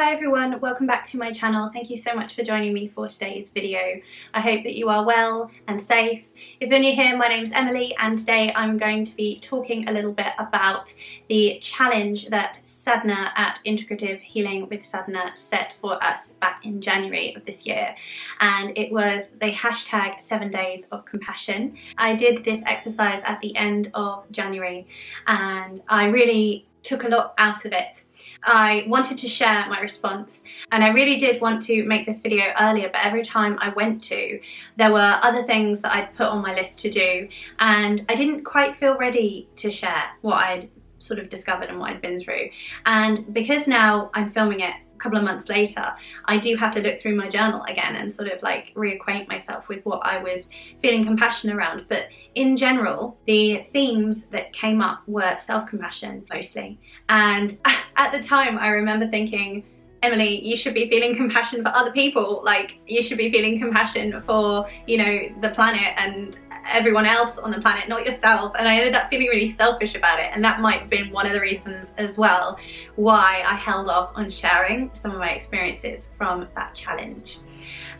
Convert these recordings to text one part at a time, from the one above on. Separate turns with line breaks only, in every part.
Hi everyone, welcome back to my channel. Thank you so much for joining me for today's video. I hope that you are well and safe. If you're new here, my name's Emily and today I'm going to be talking a little bit about the challenge that Sadhana at Integrative Healing with Sadhana set for us back in January of this year, and it was the hashtag 7 days of compassion. I did this exercise at the end of January and I really took a lot out of it. I wanted to share my response and I really did want to make this video earlier, but every time I went to, there were other things that I'd put on my list to do and I didn't quite feel ready to share what I'd sort of discovered and what I'd been through. And because now I'm filming it a couple of months later, I do have to look through my journal again and sort of like reacquaint myself with what I was feeling compassion around. But in general, the themes that came up were self-compassion mostly. And at the time, I remember thinking, Emily, you should be feeling compassion for other people. Like, you should be feeling compassion for, you know, the planet and everyone else on the planet, not yourself. And I ended up feeling really selfish about it, and that might have been one of the reasons as well why I held off on sharing some of my experiences from that challenge.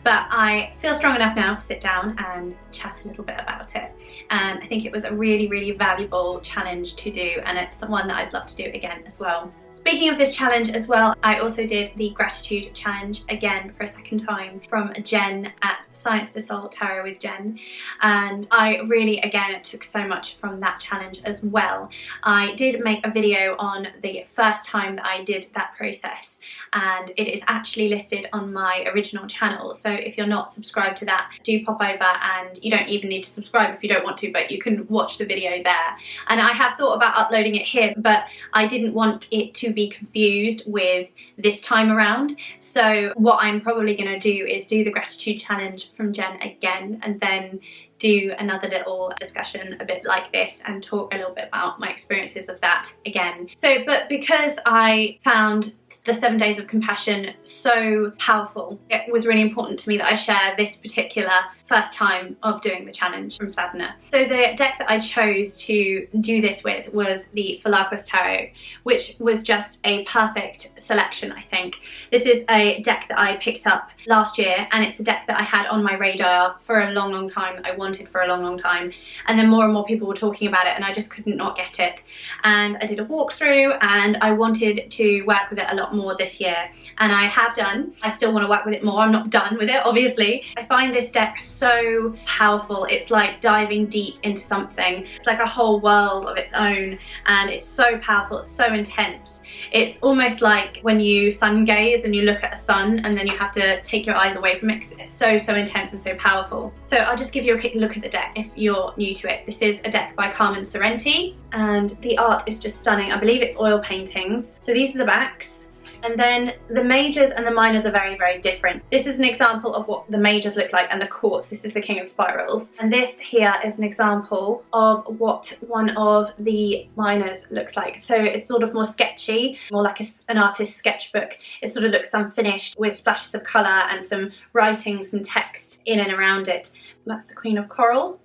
But I feel strong enough now to sit down and chat a little bit about it, and I think it was a really valuable challenge to do, and it's one that I'd love to do again as well. Speaking of this challenge as well, I also did the gratitude challenge again for a second time from Jen at Science to Soul Tarot with Jen, and I really again took so much from that challenge as well. I did make a video on the first time that I did that process, and it is actually listed on my original channel, so if you're not subscribed to that, do pop over, and you don't even need to subscribe if you don't want to, but you can watch the video there. And I have thought about uploading it here, but I didn't want it to be confused with this time around, so what I'm probably going to do is do the gratitude challenge from Jen again and then do another little discussion a bit like this and talk a little bit about my experiences of that again. But because I found the 7 days of compassion so powerful, it was really important to me that I share this particular first time of doing the challenge from Sadhana. So the deck that I chose to do this with was the Falakos Tarot, which was just a perfect selection, I think. This is a deck that I picked up last year, and it's a deck that I had on my radar for a long time, that I wanted for a long time, and then more and more people were talking about it and I just couldn't not get it. And I did a walkthrough and I wanted to work with it a lot more this year, and I have done. I still want to work with it more. I'm not done with it, obviously. I find this deck so powerful. It's like diving deep into something. It's like a whole world of its own, and it's so powerful, it's so intense. It's almost like when you sun gaze and you look at a sun and then you have to take your eyes away from it because it's so intense and so powerful. So I'll just give you a quick look at the deck if you're new to it. This is a deck by Carmen Sorrenti and the art is just stunning. I believe it's oil paintings. So these are the backs. And then the majors and the minors are very different. This is an example of what the majors look like, and the quartz, this is the King of Spirals. And this here is an example of what one of the minors looks like. So it's sort of more sketchy, more like an artist's sketchbook. It sort of looks unfinished with splashes of colour and some writing, some text in and around it. That's the Queen of Coral.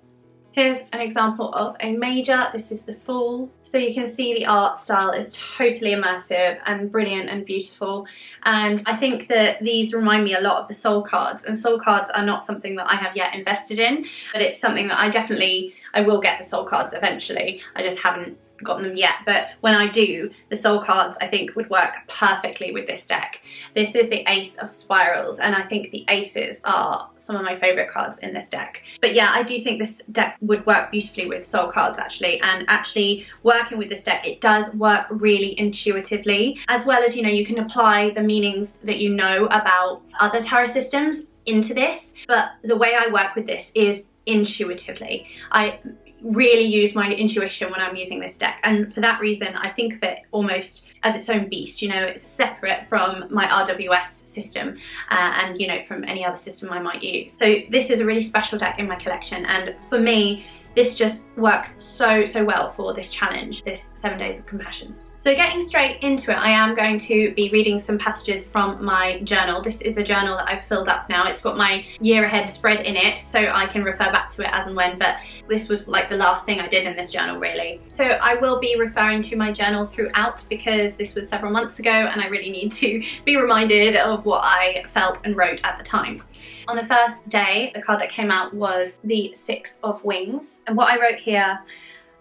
Here's an example of a major. This is the Fool. So you can see the art style is totally immersive and brilliant and beautiful. And I think that these remind me a lot of the soul cards. And soul cards are not something that I have yet invested in, but it's something that I will get the soul cards eventually. I just haven't gotten them yet, but when I do, the soul cards I think would work perfectly with this deck. This is the Ace of Spirals, and I think the aces are some of my favourite cards in this deck. But yeah, I do think this deck would work beautifully with soul cards actually, and actually working with this deck, it does work really intuitively, as well as, you know, you can apply the meanings that you know about other tarot systems into this, but the way I work with this is intuitively. I really use my intuition when I'm using this deck, and for that reason I think of it almost as its own beast. You know, it's separate from my RWS system and, you know, from any other system I might use. So this is a really special deck in my collection, and for me this just works so well for this challenge, this 7 days of compassion. So So getting straight into it, I am going to be reading some passages from my journal. This is a journal that I've filled up now. It's got my year ahead spread in it, so I can refer back to it as and when, but this was like the last thing I did in this journal really. So I will be referring to my journal throughout because this was several months ago and I really need to be reminded of what I felt and wrote at the time. On the first day, the card that came out was the Six of Wings, and what I wrote here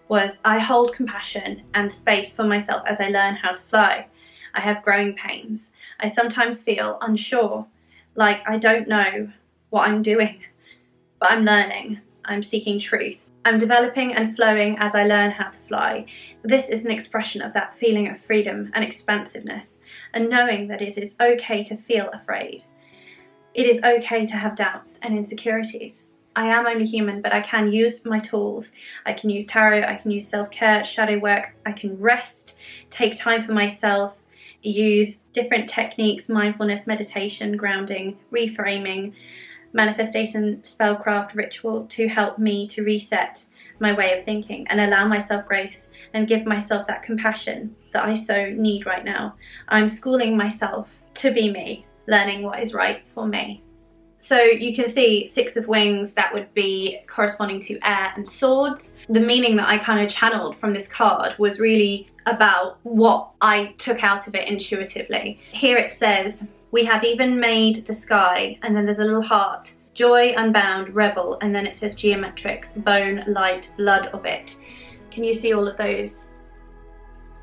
was, I hold compassion and space for myself as I learn how to fly. I have growing pains. I sometimes feel unsure, like I don't know what I'm doing, but I'm learning. I'm seeking truth. I'm developing and flowing as I learn how to fly. This is an expression of that feeling of freedom and expansiveness, and knowing that it is okay to feel afraid. It is okay to have doubts and insecurities. I am only human, but I can use my tools. I can use tarot, I can use self-care, shadow work, I can rest, take time for myself, use different techniques, mindfulness, meditation, grounding, reframing, manifestation, spellcraft, ritual to help me to reset my way of thinking and allow myself grace and give myself that compassion that I so need right now. I'm schooling myself to be me, learning what is right for me. So you can see Six of Wings, that would be corresponding to air and swords. The meaning that I kind of channeled from this card was really about what I took out of it intuitively. Here it says, we have even made the sky, and then there's a little heart, joy unbound, revel, and then it says geometrics, bone, light, blood of it. Can you see all of those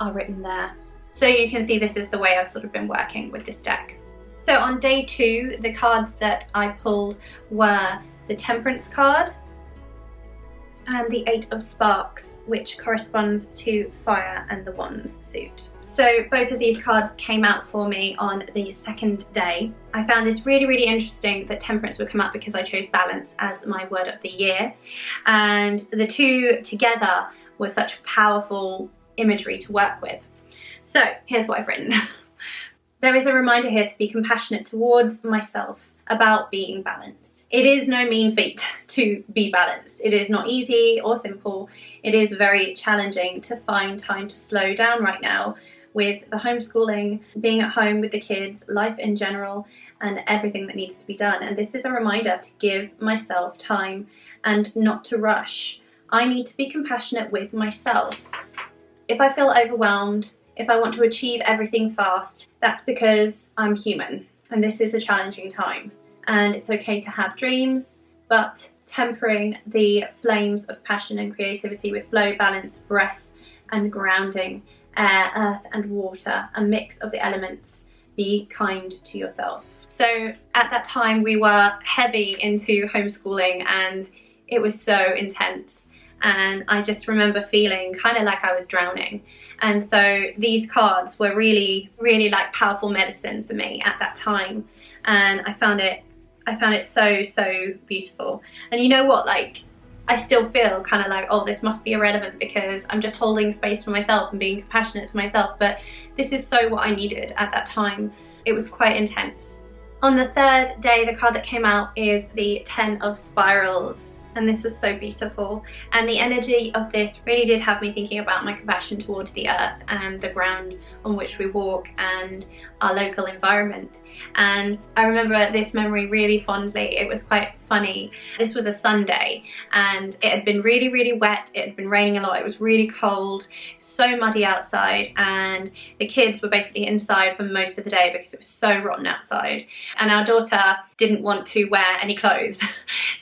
are written there? So you can see this is the way I've sort of been working with this deck. So on day 2, the cards that I pulled were the Temperance card and the Eight of Sparks, which corresponds to fire and the Wands suit. So both of these cards came out for me on the second day. I found this really, really interesting that Temperance would come up because I chose balance as my word of the year. And the two together were such powerful imagery to work with. So here's what I've written. There is a reminder here to be compassionate towards myself about being balanced. It is no mean feat to be balanced. It is not easy or simple. It is very challenging to find time to slow down right now with the homeschooling, being at home with the kids, life in general, and everything that needs to be done. And this is a reminder to give myself time and not to rush. I need to be compassionate with myself. If I feel overwhelmed, if I want to achieve everything fast, that's because I'm human and this is a challenging time. And it's okay to have dreams, but tempering the flames of passion and creativity with flow, balance, breath and grounding, air, earth and water, a mix of the elements. Be kind to yourself. So at that time we were heavy into homeschooling and it was so intense. And I just remember feeling kind of like I was drowning. And so these cards were really, really like powerful medicine for me at that time. And I found it so, so beautiful. And you know what, like, I still feel kind of like, oh, this must be irrelevant because I'm just holding space for myself and being compassionate to myself. But this is so what I needed at that time. It was quite intense. On the third day, the card that came out is the Ten of Spirals. And this was so beautiful, and the energy of this really did have me thinking about my compassion towards the earth and the ground on which we walk and our local environment. And I remember this memory really fondly. It was quite funny. This was a Sunday and it had been really, really wet. It had been raining a lot. It was really cold, so muddy outside, and the kids were basically inside for most of the day because it was so rotten outside. And our daughter didn't want to wear any clothes.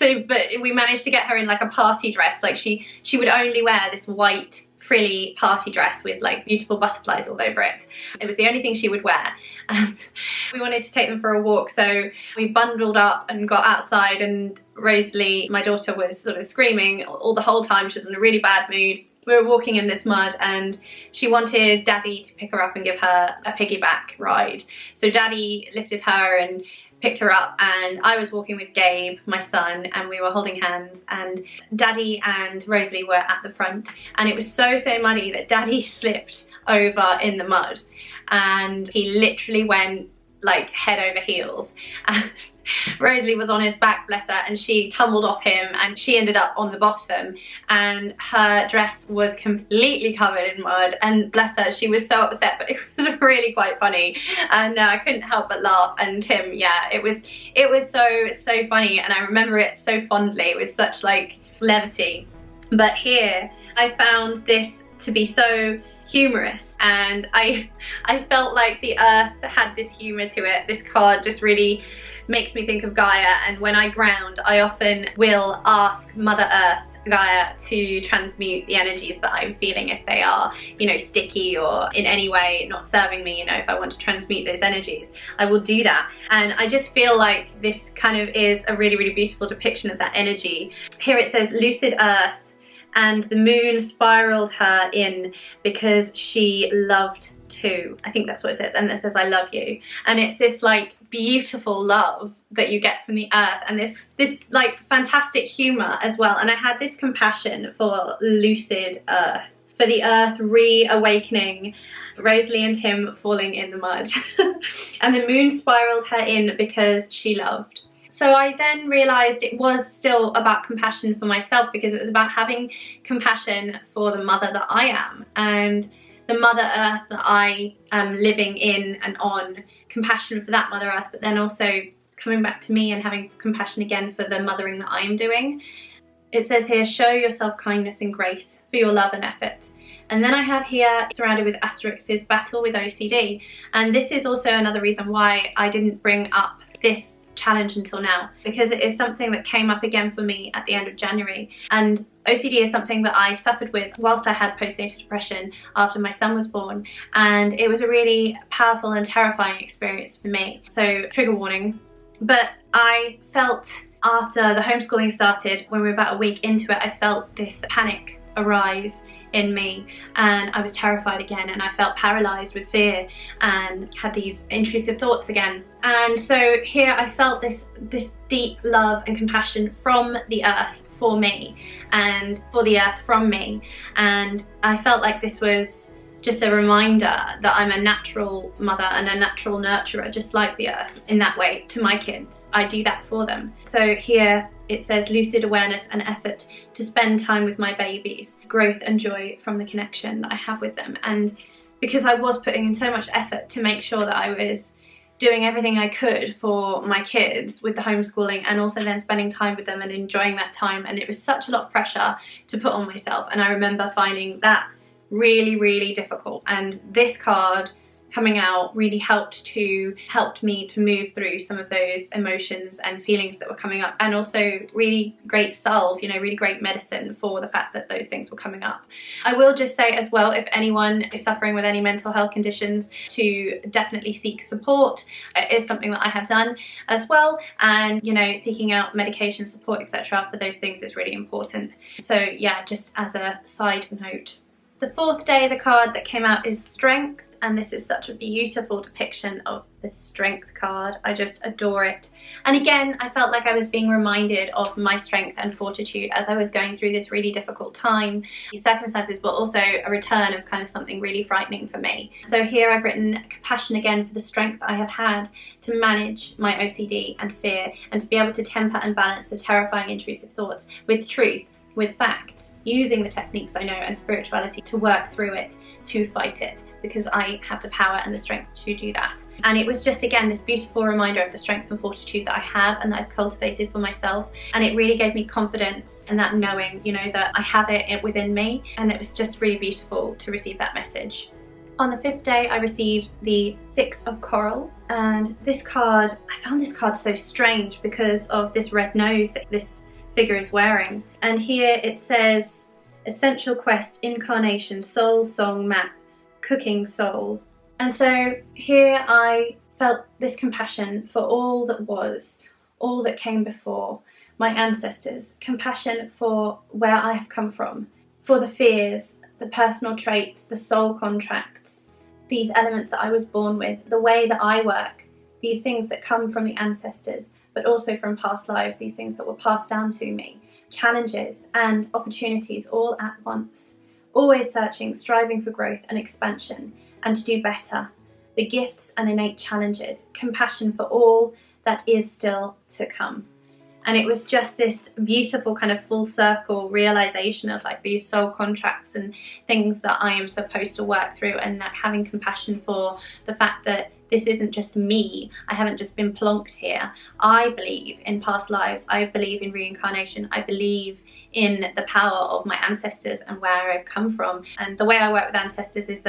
But we managed to get her in like a party dress. Like she would only wear this white frilly party dress with like beautiful butterflies all over it. It was the only thing she would wear. And we wanted to take them for a walk, so we bundled up and got outside, and Rosalie, my daughter, was sort of screaming all the whole time. She was in a really bad mood. We were walking in this mud and she wanted Daddy to pick her up and give her a piggyback ride. So Daddy lifted her and picked her up, and I was walking with Gabe, my son, and we were holding hands, and Daddy and Rosalie were at the front, and it was so muddy that Daddy slipped over in the mud and he literally went like head over heels. And Rosalie was on his back, bless her, and she tumbled off him and she ended up on the bottom, and her dress was completely covered in mud, and bless her, she was so upset, but it was really quite funny, and I couldn't help but laugh. And Tim, yeah, it was so funny, and I remember it so fondly. It was such like levity. But here I found this to be so humorous, and I felt like the earth had this humour to it. This card just really makes me think of Gaia, and when I ground, I often will ask Mother Earth, Gaia, to transmute the energies that I'm feeling if they are, you know, sticky or in any way not serving me. You know, if I want to transmute those energies, I will do that. And I just feel like this kind of is a really beautiful depiction of that energy. Here it says lucid earth, and the moon spiraled her in because she loved too. I think that's what it says, and it says I love you. And it's this like beautiful love that you get from the earth, and this like fantastic humor as well. And I had this compassion for lucid earth, for the earth reawakening, Rosalie and Tim falling in the mud. And the moon spiraled her in because she loved. So I then realised it was still about compassion for myself, because it was about having compassion for the mother that I am and the Mother Earth that I am living in and on. Compassion for that Mother Earth, but then also coming back to me and having compassion again for the mothering that I am doing. It says here, show yourself kindness and grace for your love and effort. And then I have here, surrounded with asterisks, is battle with OCD. And this is also another reason why I didn't bring up this challenge until now, because it is something that came up again for me at the end of January. And OCD is something that I suffered with whilst I had postnatal depression after my son was born, and it was a really powerful and terrifying experience for me. So trigger warning. But I felt after the homeschooling started, when we were about a week into it, I felt this panic arise in me, and I was terrified again, and I felt paralysed with fear and had these intrusive thoughts again. And so here I felt this deep love and compassion from the earth for me, and for the earth from me, and I felt like this was just a reminder that I'm a natural mother and a natural nurturer, just like the earth in that way to my kids. I do that for them. So here it says lucid awareness and effort to spend time with my babies, growth and joy from the connection that I have with them. And because I was putting in so much effort to make sure that I was doing everything I could for my kids with the homeschooling, and also then spending time with them and enjoying that time, and it was such a lot of pressure to put on myself, and I remember finding that really difficult. And this card coming out really helped me to move through some of those emotions and feelings that were coming up, and also really great salve, you know, really great medicine for the fact that those things were coming up. I will just say as well, if anyone is suffering with any mental health conditions, to definitely seek support. It is something that I have done as well, and you know, seeking out medication support, etc., for those things is really important. So yeah, just as a side note. The fourth day, the card that came out is Strength, and this is such a beautiful depiction of the Strength card. I just adore it. And again, I felt like I was being reminded of my strength and fortitude as I was going through this really difficult time, these circumstances, but also a return of kind of something really frightening for me. So here I've written compassion again for the strength I have had to manage my OCD and fear, and to be able to temper and balance the terrifying intrusive thoughts with truth, with facts, using the techniques I know and spirituality to work through it, to fight it, because I have the power and the strength to do that. And it was just, again, this beautiful reminder of the strength and fortitude that I have and that I've cultivated for myself, and it really gave me confidence and that knowing, you know, that I have it within me, and it was just really beautiful to receive that message. On the fifth day, I received the Six of Coral, and this card, I found this card so strange because of this red nose that this figure is wearing. And here it says Essential Quest, Incarnation, Soul, Song, Map, Cooking Soul. And so here I felt this compassion for all that was, all that came before, my ancestors, compassion for where I have come from, for the fears, the personal traits, the soul contracts, these elements that I was born with, the way that I work, these things that come from the ancestors, but also from past lives, these things that were passed down to me, challenges and opportunities all at once, always searching, striving for growth and expansion and to do better, the gifts and innate challenges, compassion for all that is still to come. And it was just this beautiful kind of full circle realization of like these soul contracts and things that I am supposed to work through, and that having compassion for the fact that this isn't just me. I haven't just been plonked here. I believe in past lives. I believe in reincarnation. I believe in the power of my ancestors and where I've come from. And the way I work with ancestors is,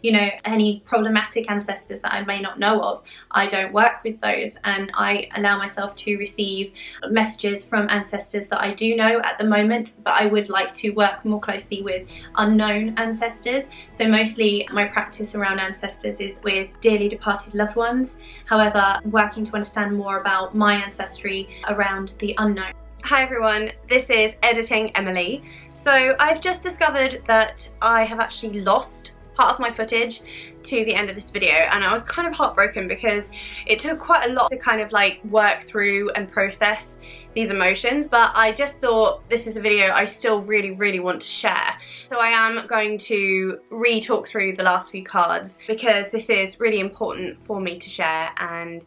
you know, any problematic ancestors that I may not know of, I don't work with those, and I allow myself to receive messages from ancestors that I do know at the moment, but I would like to work more closely with unknown ancestors. So mostly my practice around ancestors is with dearly departed loved ones. However, working to understand more about my ancestry around the unknown. Hi everyone, this is Editing Emily. So I've just discovered that I have actually lost part of my footage to the end of this video, and I was kind of heartbroken because it took quite a lot to kind of like work through and process these emotions, but I just thought this is a video I still really want to share. So I am going to re-talk through the last few cards because this is really important for me to share, and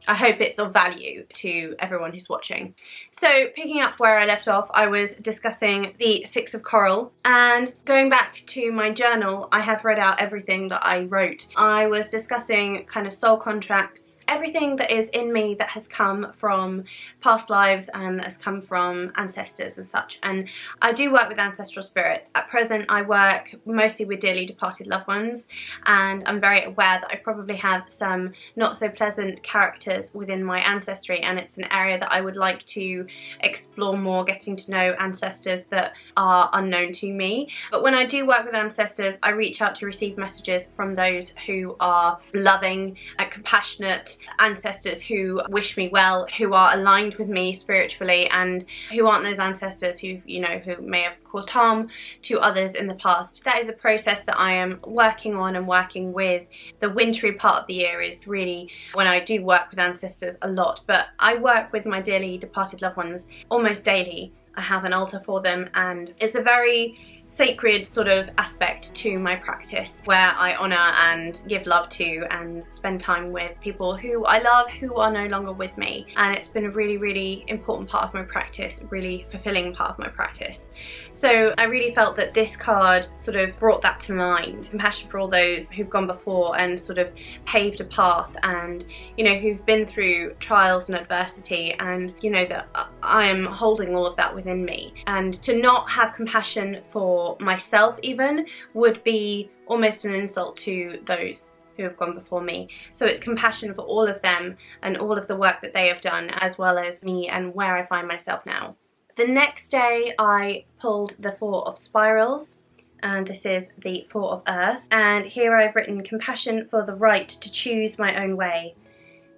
I hope it's of value to everyone who's watching. So picking up where I left off, I was discussing the Six of Coral, and going back to my journal, I have read out everything that I wrote. I was discussing kind of soul contracts, everything that is in me that has come from past lives and has come from ancestors and such. And I do work with ancestral spirits. At present I work mostly with dearly departed loved ones, and I'm very aware that I probably have some not so pleasant characters within my ancestry, and it's an area that I would like to explore more, getting to know ancestors that are unknown to me. But when I do work with ancestors, I reach out to receive messages from those who are loving and compassionate ancestors who wish me well, who are aligned with me spiritually, and who aren't those ancestors who, you know, who may have caused harm to others in the past. That is a process that I am working on and working with. The wintry part of the year is really when I do work with ancestors a lot, but I work with my dearly departed loved ones almost daily. I have an altar for them, and it's a very sacred sort of aspect to my practice where I honour and give love to and spend time with people who I love who are no longer with me, and it's been a really important part of my practice, really fulfilling part of my practice. So I really felt that this card sort of brought that to mind, compassion for all those who've gone before and sort of paved a path, and you know, who've been through trials and adversity, and you know that I am holding all of that within me. And to not have compassion for myself even would be almost an insult to those who have gone before me. So it's compassion for all of them and all of the work that they have done, as well as me and where I find myself now. The next day I pulled the Four of Spirals, and this is the Four of Earth, and here I've written compassion for the right to choose my own way.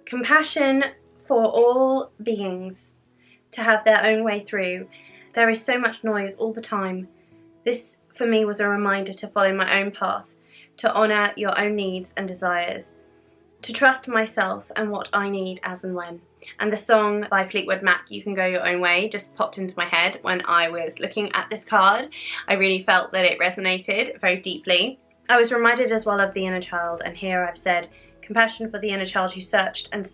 Compassion for all beings to have their own way through. There is so much noise all the time. This for me was a reminder to follow my own path, to honour your own needs and desires, to trust myself and what I need as and when. And the song by Fleetwood Mac, You Can Go Your Own Way, just popped into my head when I was looking at this card. I really felt that it resonated very deeply. I was reminded as well of the inner child, and here I've said, compassion for the inner child who searched and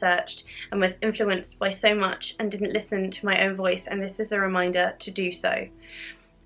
was influenced by so much and didn't listen to my own voice, and this is a reminder to do so.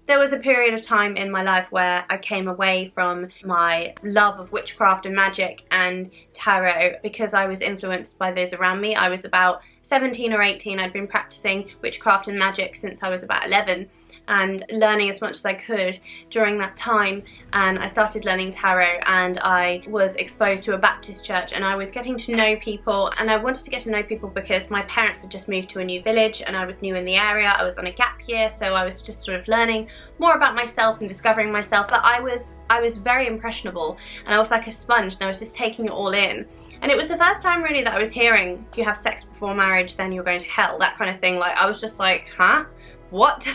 There was a period of time in my life where I came away from my love of witchcraft and magic and tarot because I was influenced by those around me. I was about 17 or 18. I'd been practicing witchcraft and magic since I was about 11 and learning as much as I could during that time, and I started learning tarot, and I was exposed to a Baptist church, and I was getting to know people, and I wanted to get to know people because my parents had just moved to a new village and I was new in the area. I was on a gap year, so I was just sort of learning more about myself and discovering myself, but I was very impressionable, and I was like a sponge, and I was just taking it all in. And it was the first time really that I was hearing, if you have sex before marriage then you're going to hell, that kind of thing. Like, I was just like, huh? What?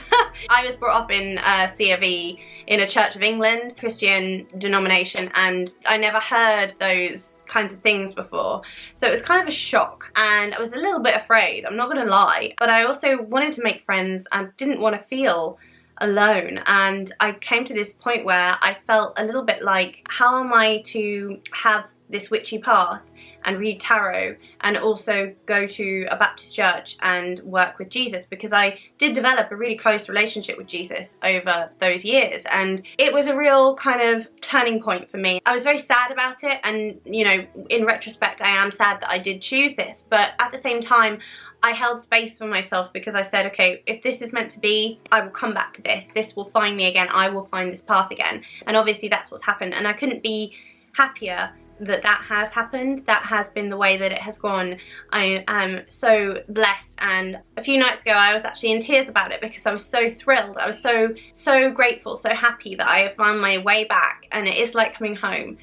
I was brought up in C of E in a Church of England, Christian denomination, and I never heard those kinds of things before. So it was kind of a shock, and I was a little bit afraid, I'm not gonna lie, but I also wanted to make friends and didn't want to feel alone. And I came to this point where I felt a little bit like, how am I to have this witchy path and read tarot and also go to a Baptist church and work with Jesus, because I did develop a really close relationship with Jesus over those years, and it was a real kind of turning point for me. I was very sad about it, and you know, in retrospect I am sad that I did choose this, but at the same time I held space for myself, because I said, okay, if this is meant to be, I will come back to this. This will find me again. I will find this path again. And obviously that's what's happened. And I couldn't be happier that that has happened. That has been the way that it has gone. I am so blessed. And a few nights ago I was actually in tears about it, because I was so thrilled. I was so grateful, so happy that I have found my way back. And it is like coming home.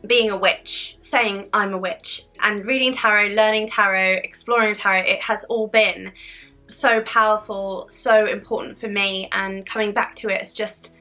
Being a witch, saying I'm a witch, and reading tarot, learning tarot, exploring tarot, it has all been so powerful, so important for me, and coming back to it,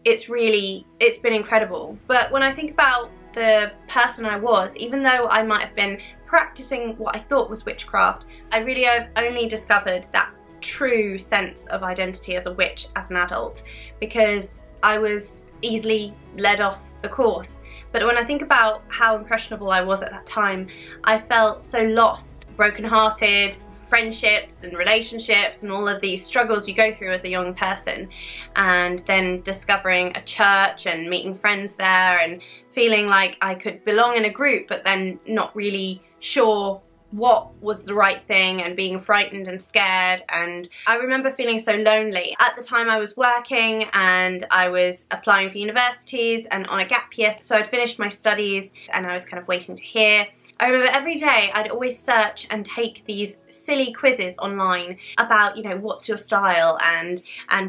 it's been incredible. But when I think about the person I was, even though I might have been practicing what I thought was witchcraft, I really have only discovered that true sense of identity as a witch as an adult, because I was easily led off the course. But when I think about how impressionable I was at that time, I felt so lost, broken-hearted, friendships and relationships and all of these struggles you go through as a young person, and then discovering a church and meeting friends there and feeling like I could belong in a group, but then not really sure what was the right thing, and being frightened and scared. And I remember feeling so lonely. At the time I was working and I was applying for universities and on a gap year, so I'd finished my studies and I was kind of waiting to hear. I remember every day I'd always search and take these silly quizzes online about, you know, what's your style and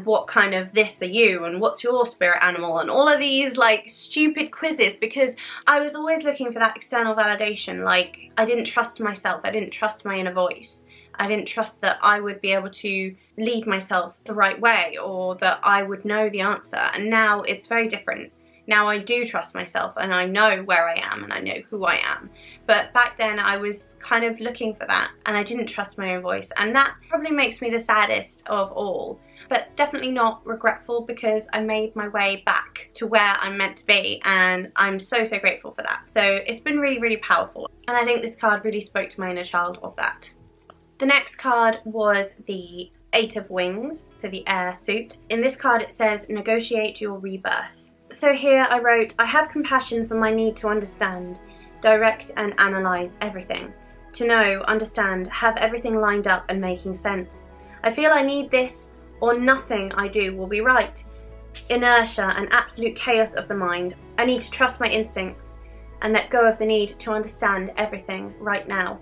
what kind of this are you, and what's your spirit animal, and all of these like stupid quizzes, because I was always looking for that external validation. Like, I didn't trust myself, I didn't trust my inner voice. I didn't trust that I would be able to lead myself the right way, or that I would know the answer. And now it's very different. Now I do trust myself, and I know where I am, and I know who I am. But back then I was kind of looking for that, and I didn't trust my own voice. And that probably makes me the saddest of all, but definitely not regretful, because I made my way back to where I'm meant to be, and I'm so grateful for that. So it's been really, really powerful. And I think this card really spoke to my inner child of that. The next card was the Eight of Wings, so the air suit. In this card it says, negotiate your rebirth. So here I wrote, I have compassion for my need to understand, direct and analyse everything. To know, understand, have everything lined up and making sense. I feel I need this, or nothing I do will be right. Inertia and absolute chaos of the mind. I need to trust my instincts and let go of the need to understand everything right now.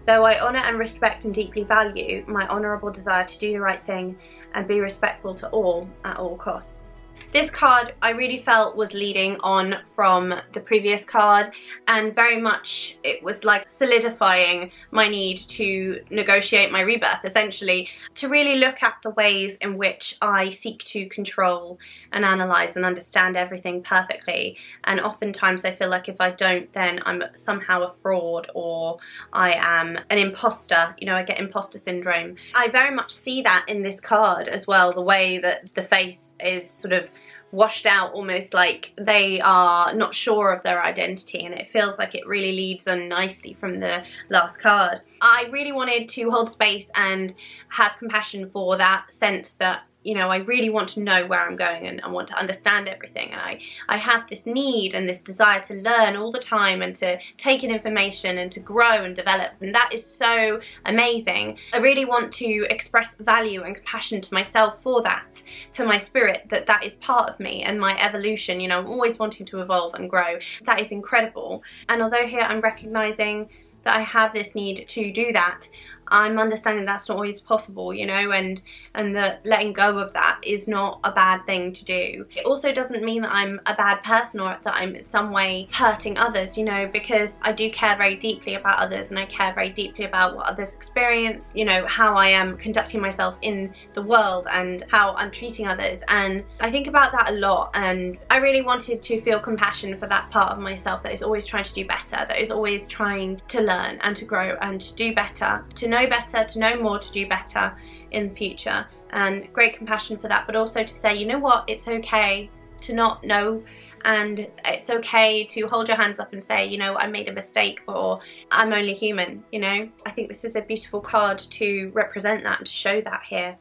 Though I honour and respect and deeply value my honourable desire to do the right thing and be respectful to all at all costs. This card I really felt was leading on from the previous card, and very much it was like solidifying my need to negotiate my rebirth, essentially, to really look at the ways in which I seek to control and analyse and understand everything perfectly. And oftentimes I feel like if I don't, then I'm somehow a fraud, or I am an imposter. You know, I get imposter syndrome. I very much see that in this card as well, the way that the face is sort of washed out, almost like they are not sure of their identity, and it feels like it really leads on nicely from the last card. I really wanted to hold space and have compassion for that sense that, you know, I really want to know where I'm going, and I want to understand everything, and I have this need and this desire to learn all the time and to take in information and to grow and develop, and that is so amazing. I really want to express value and compassion to myself for that, to my spirit, that is part of me and my evolution. You know, I'm always wanting to evolve and grow. That is incredible. And although here I'm recognizing that I have this need to do that, I'm understanding that's not always possible, you know, and that letting go of that is not a bad thing to do. It also doesn't mean that I'm a bad person or that I'm in some way hurting others, you know, because I do care very deeply about others, and I care very deeply about what others experience, you know, how I am conducting myself in the world and how I'm treating others. And I think about that a lot, and I really wanted to feel compassion for that part of myself that is always trying to do better, that is always trying to learn and to grow and to do better, to know better, to know more, to do better in the future. And great compassion for that, but also to say, you know what, it's okay to not know, and it's okay to hold your hands up and say, you know, I made a mistake, or I'm only human, you know. I think this is a beautiful card to represent that and to show that here.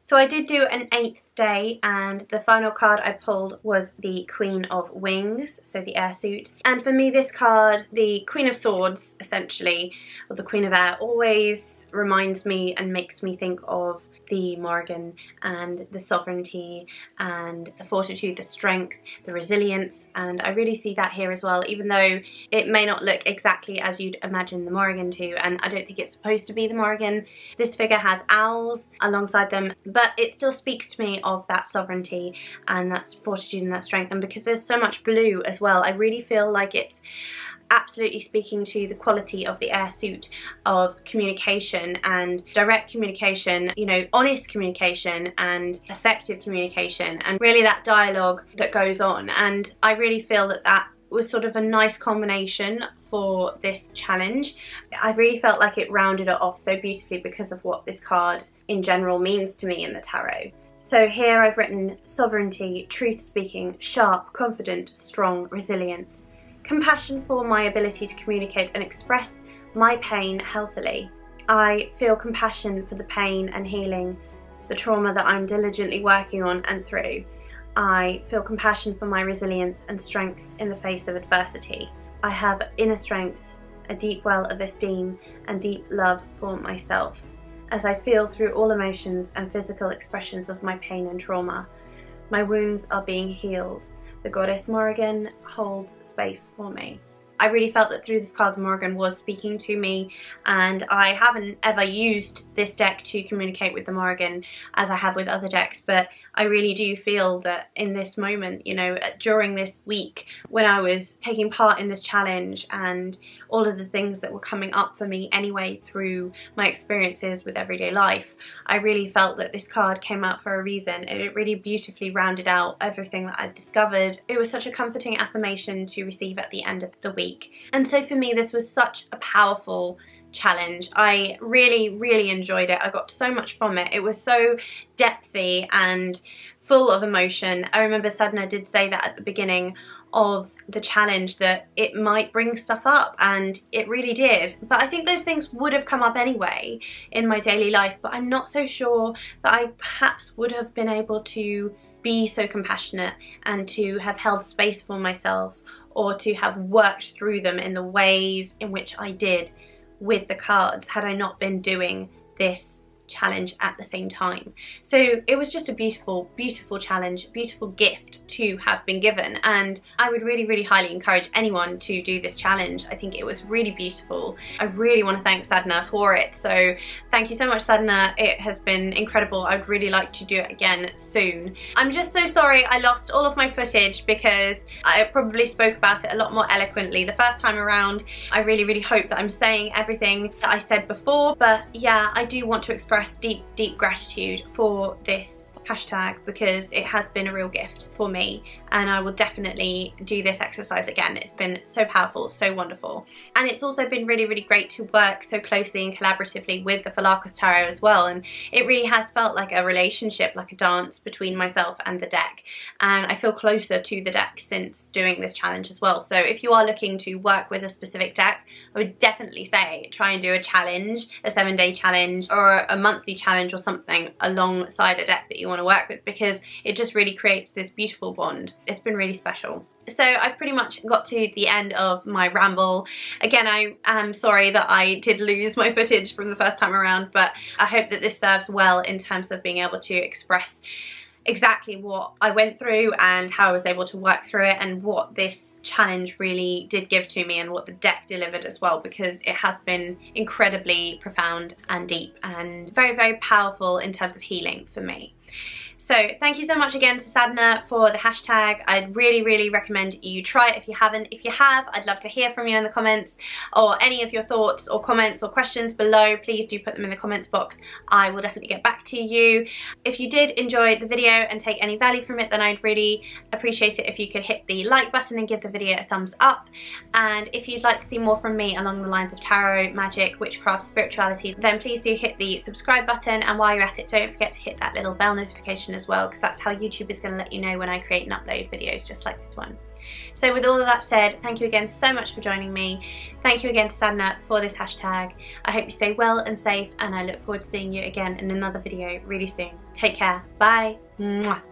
So I did do an 8th day, and the final card I pulled was the Queen of Wings, so the air suit. And for me, this card, the Queen of Swords, essentially, or the Queen of Air, always reminds me and makes me think of the Morrigan and the sovereignty and the fortitude, the strength, the resilience, and I really see that here as well, even though it may not look exactly as you'd imagine the Morrigan to, and I don't think it's supposed to be the Morrigan. This figure has owls alongside them, but it still speaks to me of that sovereignty and that fortitude and that strength. And because there's so much blue as well, I really feel like it's absolutely speaking to the quality of the air suit, of communication and direct communication, you know, honest communication and effective communication, and really that dialogue that goes on. And I really feel that that was sort of a nice combination for this challenge. I really felt like it rounded it off so beautifully because of what this card in general means to me in the tarot. So here I've written sovereignty, truth speaking, sharp, confident, strong, resilience. Compassion for my ability to communicate and express my pain healthily. I feel compassion for the pain and healing, the trauma that I'm diligently working on and through. I feel compassion for my resilience and strength in the face of adversity. I have inner strength, a deep well of esteem and deep love for myself, as I feel through all emotions and physical expressions of my pain and trauma. My wounds are being healed. The goddess Morrigan holds space for me. I really felt that through this card the Morrigan was speaking to me, and I haven't ever used this deck to communicate with the Morrigan as I have with other decks, but I really do feel that in this moment, you know, during this week when I was taking part in this challenge and all of the things that were coming up for me anyway through my experiences with everyday life, I really felt that this card came out for a reason, and it really beautifully rounded out everything that I'd discovered. It was such a comforting affirmation to receive at the end of the week. And so for me, this was such a powerful challenge. I really enjoyed it. I got so much from it. It was so depthy and full of emotion. I remember Sadhana did say that at the beginning of the challenge, that it might bring stuff up, and it really did. But I think those things would have come up anyway in my daily life, but I'm not so sure that I perhaps would have been able to be so compassionate and to have held space for myself, or to have worked through them in the ways in which I did with the cards, had I not been doing this challenge at the same time. So it was just a beautiful challenge, beautiful gift to have been given, and I would really highly encourage anyone to do this challenge. I think it was really beautiful. I really want to thank Sadhana for it, so thank you so much, Sadhana. It has been incredible. I'd really like to do it again soon. I'm just so sorry I lost all of my footage, because I probably spoke about it a lot more eloquently the first time around. I really hope that I'm saying everything that I said before, but yeah, I do want to express deep gratitude for this hashtag, because it has been a real gift for me, and I will definitely do this exercise again. It's been so powerful, so wonderful, and it's also been really great to work so closely and collaboratively with the Falakos Tarot as well, and it really has felt like a relationship, like a dance between myself and the deck, and I feel closer to the deck since doing this challenge as well. So if you are looking to work with a specific deck, I would definitely say try and do a challenge, a 7-day challenge or a monthly challenge or something alongside a deck that you want to work with, because it just really creates this beautiful bond. It's been really special. So I've pretty much got to the end of my ramble. Again, I am sorry that I did lose my footage from the first time around, but I hope that this serves well in terms of being able to express exactly what I went through and how I was able to work through it, and what this challenge really did give to me and what the deck delivered as well, because it has been incredibly profound and deep and very powerful in terms of healing for me. So thank you so much again to Sadhana for the hashtag. I'd really recommend you try it if you haven't. If you have, I'd love to hear from you in the comments, or any of your thoughts or comments or questions below. Please do put them in the comments box. I will definitely get back to you. If you did enjoy the video and take any value from it, then I'd really appreciate it if you could hit the like button and give the video a thumbs up. And if you'd like to see more from me along the lines of tarot, magic, witchcraft, spirituality, then please do hit the subscribe button, and while you're at it, don't forget to hit that little bell notification as well, because that's how YouTube is going to let you know when I create and upload videos just like this one. So with all of that said, thank you again so much for joining me. Thank you again to Sadhana for this hashtag. I hope you stay well and safe, and I look forward to seeing you again in another video really soon. Take care. Bye. Mwah.